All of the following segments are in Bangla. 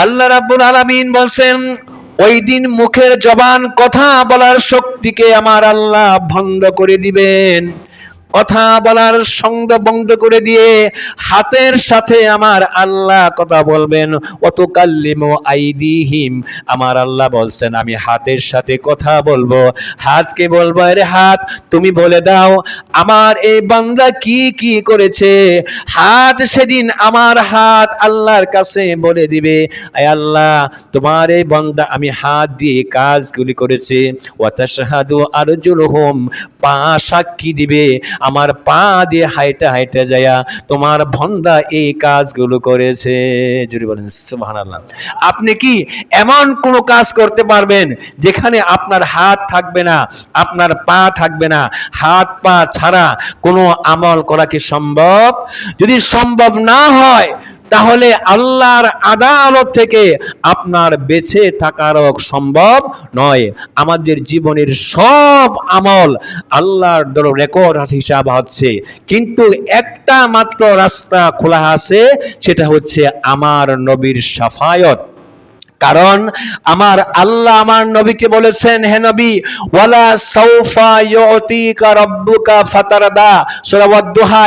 আল্লাহ রাব্বুল আলামিন বলছেন, ওই দিন মুখের জবান কথা বলার শক্তিকে আমার আল্লাহ বন্ধ করে দিবেন। কথা বলার সঙ্গ বন্ধ করে দিয়ে হাতের সাথে আমার আল্লাহ কথা বলবেন। ওয়াতুকাল্লিমু আইদিহিম, আমার আল্লাহ বলছেন আমি হাতের সাথে কথা বলবো। হাতকে বলবো, আরে হাত তুমি বলে দাও আমার এই বান্দা কি কি করেছে। হাত সেদিন আমার হাত আল্লাহর কাছে বলে দিবে, আয় আল্লাহ তোমার এই বান্দা আমি হাত দিয়ে কাজগুলি করেছে। ওয়া তাশহাদু আরজুলুহুম, পা সাক্ষী দিবে আমার পা দিয়ে হাইটা হাইটা যায়া তোমার বান্দা এই কাজগুলো করেছে। জোরে বলেন সুবহানাল্লাহ। আপনি কি এমন কোন কাজ করতে পারবেন যেখানে আপনার হাত থাকবে না, আপনার পা থাকবে না? হাত পা ছাড়া কোনো আমল করা কি সম্ভব? যদি সম্ভব না হয় তাহলে আল্লাহর আদালত থেকে আপনার বেঁচে থাকারও সম্ভব নয়। আমাদের জীবনের সব আমল আল্লাহর রেকর্ড হিসাব হচ্ছে, কিন্তু একটা মাত্র রাস্তা খোলা আছে, সেটা হচ্ছে আমার নবীর শাফায়াত। কারণ আমার আল্লাহ আমার নবীকে বলেছেন, হে নবী, ওয়ালা সাউফা ইউতিকা রাব্বুকা ফাতারদা, সূরা ওয়াদ-দুহা,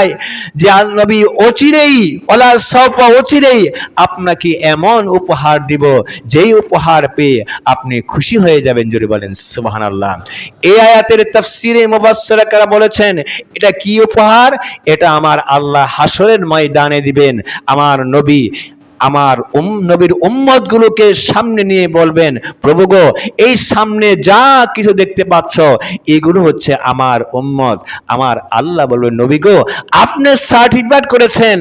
যে নবী অচিরেই, ওয়ালা সাউফা অচিরেই আপনাকে এমন উপহার দিব যেই উপহার পেয়ে আপনি খুশি হয়ে যাবেন। জোরে বলেন সুবহানাল্লাহ। এই আয়াতের তাফসীরে মুফাসসিররা বলেছেন, এটা কি উপহার? এটা আমার আল্লাহ হাসরের ময়দানে দিবেন। আমার নবী আমার নবীর উম্মতগুলোকে সামনে নিয়ে বলবেন, প্রভু গো, এই সামনে যা কিছু দেখতে পাচ্ছ এগুলো হচ্ছে আমার উম্মত। আমার আল্লাহ বলবেন, নবী গো, আপনি সার্টিফিকেট করেছেন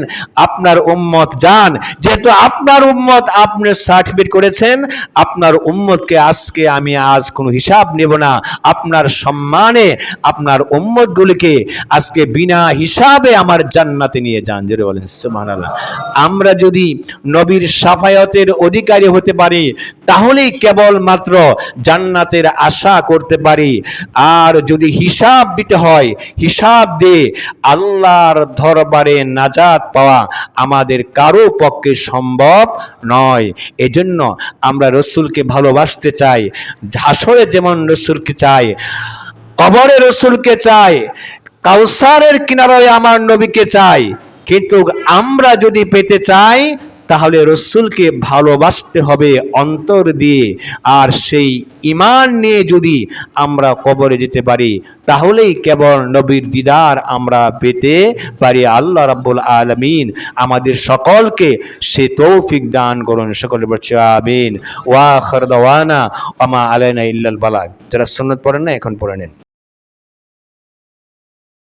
আপনার উম্মত যান, যেহেতু আপনার উম্মত আপনি সার্টিফিকেট করেছেন, আপনার উম্মতকে আজকে আমি আজ কোনো হিসাব নেব না, আপনার সম্মানে আপনার উম্মতগুলিকে আজকে বিনা হিসাবে আমার জান্নাতে নিয়ে যান। জোরে বলেন সুবহানাল্লাহ। আমরা যদি নবীর শাফায়াতের অধিকারী হতে পারি তাহলেই কেবলমাত্র জান্নাতের আশা করতে পারি। আর যদি হিসাব দিতে হয়, হিসাব দিয়ে আল্লাহর দরবারে নাজাত পাওয়া আমাদের কারো পক্ষে সম্ভব নয়। এজন্য আমরা রসুলকে ভালোবাসতে চাই, হাসরে যেমন রসুলকে চাই, কবরে রসুলকে চাই, কাউসারের কিনারায় আমার নবীকে চাই। কিন্তু আমরা যদি পেতে চাই তাহলে রসুলকে ভালোবাসতে হবে অন্তর দিয়ে। আর সেই ঈমান নিয়ে যদি আমরা কবরে যেতে পারি তাহলেই কেবল নবীর দিদার আমরা পেতে পারি। আল্লাহ রাব্বুল আলামিন আমাদের সকলকে সে তৌফিক দান করুন। সকলে বলছি আমিন। ওয়া আখির দাওয়ানা ওয়া মা আলাইনা ইল্লাল বালাগ। যারা সুন্নাত পড়েন না এখন পড়ে নেন।